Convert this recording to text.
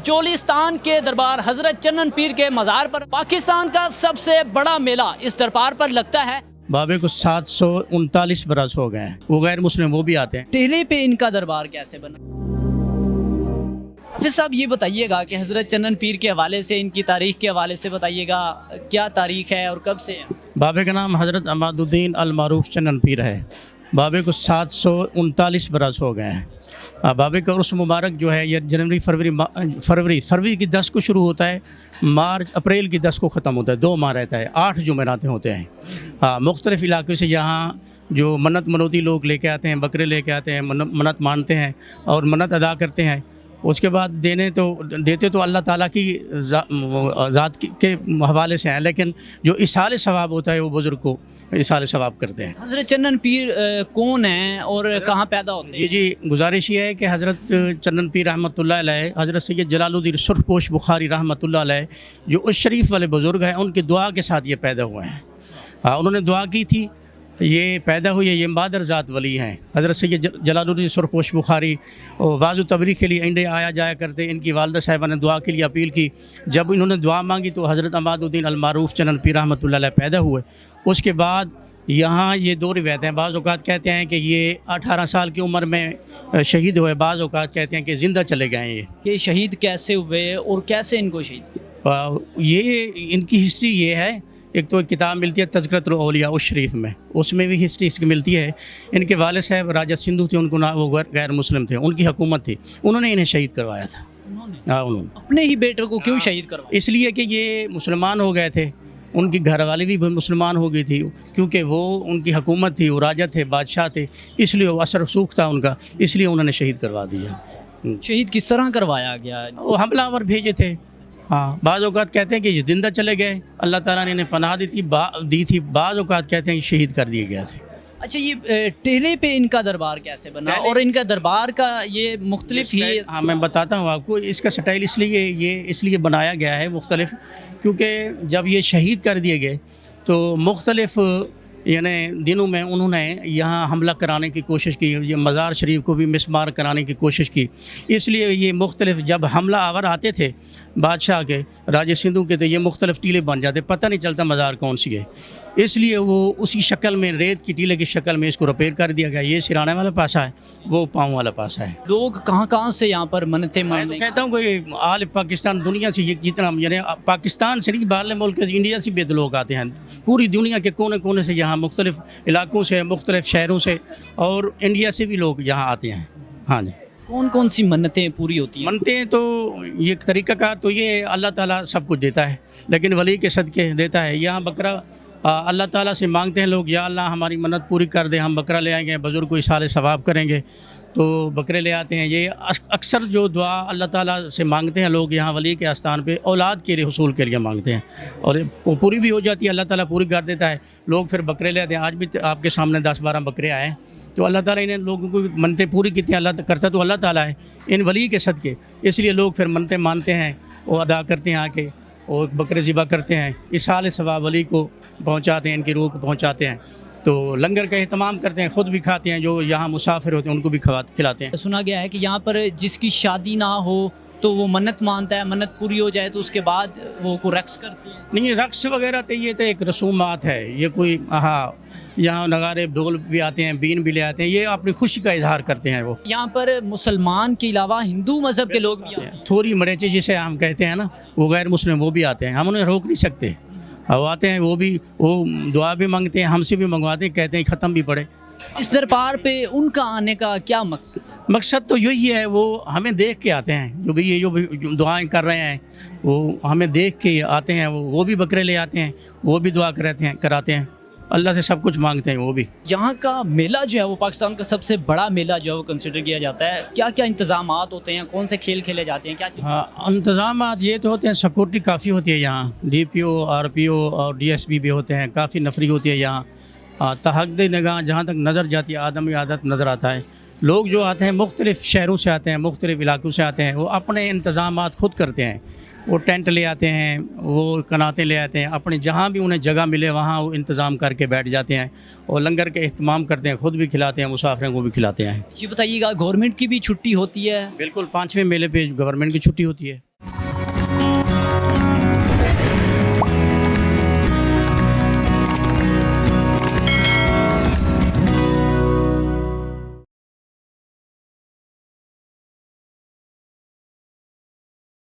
چولستان کے دربار حضرت چنن پیر کے مزار پر پاکستان کا سب سے بڑا میلہ اس دربار پر لگتا ہے۔ بابے کو 739 برس ہو گئے ہیں، وہ غیر مسلم وہ بھی آتے ہیں۔ ٹیلے پہ ان کا دربار کیسے بنا؟ حافظ صاحب یہ بتائیے گا کہ حضرت چنن پیر کے حوالے سے، ان کی تاریخ کے حوالے سے بتائیے گا، کیا تاریخ ہے اور کب سے ہے؟ بابے کا نام حضرت عماد الدین المعروف چنن پیر ہے۔ بابے کو 739 برس ہو گئے ہیں۔ بابے کا عرس مبارک جو ہے یہ جنوری فروری کی 10 کو شروع ہوتا ہے، مارچ اپریل کی 10 کو ختم ہوتا ہے، 2 ماہ رہتا ہے، 8 جمعراتیں ہوتے ہیں۔ مختلف علاقوں سے یہاں جو منت منوتی لوگ لے کے آتے ہیں، بکرے لے کے آتے ہیں، منت مانتے ہیں اور منت ادا کرتے ہیں۔ اس کے بعد دیتے تو اللہ تعالیٰ کی ذات کے حوالے سے ہیں، لیکن جو اصال ثواب ہوتا ہے وہ بزرگ کو اصال ثواب کرتے ہیں۔ حضرت چنن پیر کون ہیں اور کہاں پیدا ہوتے ہیں؟ جی گزارش یہ ہے کہ حضرت چنن پیر رحمۃ اللہ علیہ، حضرت سید جلال الدین سرخ پوش بخاری رحمۃ اللہ علیہ جو اس شریف والے بزرگ ہیں، ان کی دعا کے ساتھ یہ پیدا ہوئے ہیں۔ انہوں نے دعا کی تھی، یہ پیدا ہوئی ہے، یہ بادر ذات ولی ہیں۔ حضرت سید جلال الدین سرخ پوش بخاری واضح تبریک کے لیے انڈیا آیا جایا کرتے، ان کی والدہ صاحبہ نے دعا کے لیے اپیل کی، جب انہوں نے دعا مانگی تو حضرت عماد الدین المعروف چنن پیر رحمۃ اللہ علیہ پیدا ہوئے۔ اس کے بعد یہاں یہ 2 روایتیں ہیں، بعض اوقات کہتے ہیں کہ یہ 18 سال کی عمر میں شہید ہوئے، بعض اوقات کہتے ہیں کہ زندہ چلے گئے ہیں۔ یہ شہید کیسے ہوئے اور کیسے ان کو شہید کیا؟ یہ ان کی ہسٹری یہ ہے، ایک تو ایک کتاب ملتی ہے تذکرۃ الاولیاء اس شریف میں، اس میں بھی ہسٹری اس کی ملتی ہے۔ ان کے والد صاحب راجہ سندھو تھے، ان کو وہ غیر مسلم تھے، ان کی حکومت تھی، انہوں نے انہیں شہید کروایا تھا۔ انہوں نے اپنے ہی بیٹے کو کیوں شہید کروایا؟ اس لیے کہ یہ مسلمان ہو گئے تھے، ان کی گھر والی بھی مسلمان ہو گئی تھی، کیونکہ وہ ان کی حکومت تھی، وہ راجہ تھے، بادشاہ تھے، اس لیے وہ اثر رسوخ تھا ان کا، اس لیے انہوں نے شہید کروا دیا۔ شہید کس طرح کروایا گیا؟ وہ حملہ آور بھیجے تھے۔ بعض اوقات کہتے ہیں کہ یہ زندہ چلے گئے، اللہ تعالیٰ نے انہیں پناہ دی تھی، بعض اوقات کہتے ہیں کہ شہید کر دیے گئے تھے۔ اچھا، یہ ٹیلے پہ ان کا دربار کیسے بنا اور ان کا دربار کا یہ مختلف ہی؟ میں بتاتا ہوں آپ کو، اس کا سٹائل اس لیے بنایا گیا ہے مختلف، کیونکہ جب یہ شہید کر دیے گئے تو مختلف یعنی دنوں میں انہوں نے یہاں حملہ کرانے کی کوشش کی، یہ مزار شریف کو بھی مسمار کرانے کی کوشش کی، اس لیے یہ مختلف جب حملہ آور آتے تھے بادشاہ کے، راجہ سندھو کے، تو یہ مختلف ٹیلے بن جاتے، پتہ نہیں چلتا مزار کون سی ہے، اس لیے وہ اسی شکل میں ریت کی ٹیلے کی شکل میں اس کو ریپیئر کر دیا گیا۔ یہ سرانے والا پاسا ہے، وہ پاؤں والا پاسا ہے۔ لوگ کہاں سے یہاں پر منتیں میں ماننے؟ کہتا ہوں کہ آل پاکستان دنیا سے جتنا یعنی پاکستان سے نہیں، باہر ملک سے، انڈیا سے بھی لوگ آتے ہیں، پوری دنیا کے کونے کونے سے، یہاں مختلف علاقوں سے، مختلف شہروں سے اور انڈیا سے بھی لوگ یہاں آتے ہیں۔ ہاں جی۔ کون سی منتیں پوری ہوتی ہیں؟ منتیں تو یہ طریقہ کار تو یہ اللہ تعالیٰ سب کچھ دیتا ہے، لیکن ولی کے صدقے دیتا ہے۔ یہاں بکرا اللہ تعالیٰ سے مانگتے ہیں لوگ، یا اللہ ہماری منت پوری کر دے، ہم بکرا لے آئیں گے، بزرگ کو اصال ثواب کریں گے، تو بکرے لے آتے ہیں۔ یہ اکثر جو دعا اللہ تعالیٰ سے مانگتے ہیں لوگ یہاں ولی کے آستان پہ، اولاد کے لیے حصول کے لیے مانگتے ہیں، اور وہ پوری بھی ہو جاتی ہے، اللہ تعالیٰ پوری کر دیتا ہے۔ لوگ پھر بکرے لے آتے ہیں، آج بھی آپ کے سامنے 10-12 بکرے آئے ہیں، تو اللہ تعالیٰ انہیں لوگوں کو منتیں پوری کی ہیں، اللہ کرتا تو اللہ تعالیٰ ہے ان ولی کے صدقے، اس لیے لوگ پھر منتیں مانتے ہیں، وہ ادا کرتے ہیں، آ کے اور بکرے ذبح کرتے ہیں، اصال ثواب ولی کو پہنچاتے ہیں، ان کی روح کو پہنچاتے ہیں، تو لنگر کا اہتمام کرتے ہیں، خود بھی کھاتے ہیں، جو یہاں مسافر ہوتے ہیں ان کو بھی کھلاتے ہیں۔ سنا گیا ہے کہ یہاں پر جس کی شادی نہ ہو تو وہ منت مانتا ہے، منت پوری ہو جائے تو اس کے بعد وہ کو رقص کرتے ہیں۔ نہیں، رقص وغیرہ تو یہ تو ایک رسومات ہے، یہ کوئی یہاں نغارے ڈھول بھی آتے ہیں، بین بھی لے آتے ہیں، یہ اپنی خوشی کا اظہار کرتے ہیں۔ وہ یہاں پر مسلمان کے علاوہ ہندو مذہب کے لوگ بھی آتے ہیں۔ تھوڑی مریچے جسے ہم کہتے ہیں نا، وہ غیر مسلم وہ بھی آتے ہیں، ہم انہیں روک نہیں سکتے، وہ آتے ہیں، وہ دعا بھی مانگتے ہیں، ہم سے بھی منگواتے ہیں، کہتے ہیں ختم بھی پڑے۔ اس دربار پہ ان کا آنے کا کیا مقصد تو یہی ہے، وہ ہمیں دیکھ کے آتے ہیں، جو بھی دعائیں کر رہے ہیں وہ ہمیں دیکھ کے آتے ہیں، وہ بھی بکرے لے آتے ہیں، وہ بھی دعا کراتے ہیں، اللہ سے سب کچھ مانگتے ہیں وہ بھی۔ یہاں کا میلہ جو ہے وہ پاکستان کا سب سے بڑا میلہ جو ہے وہ کنسیڈر کیا جاتا ہے، کیا کیا انتظامات ہوتے ہیں، کون سے کھیل کھیلے جاتے ہیں، کیا چیز؟ انتظامات یہ تو ہوتے ہیں، سیکورٹی کافی ہوتی ہے یہاں، ڈی پی او، آر پی او اور ڈی ایس پی بھی ہوتے ہیں، کافی نفری ہوتی ہے یہاں، تحقد نگاہ جہاں تک نظر جاتی ہے آدمی عادت نظر آتا ہے۔ لوگ جو آتے ہیں مختلف شہروں سے آتے ہیں، مختلف علاقوں سے آتے ہیں، وہ اپنے انتظامات خود کرتے ہیں، وہ ٹینٹ لے آتے ہیں، وہ کناتے لے آتے ہیں، اپنے جہاں بھی انہیں جگہ ملے وہاں وہ انتظام کر کے بیٹھ جاتے ہیں اور لنگر کے اہتمام کرتے ہیں، خود بھی کھلاتے ہیں، مسافروں کو بھی کھلاتے ہیں۔ یہ بتائیے گا گورنمنٹ کی بھی چھٹی ہوتی ہے؟ بالکل، 5ویں میلے پہ گورنمنٹ کی چھٹی ہوتی ہے۔ ہے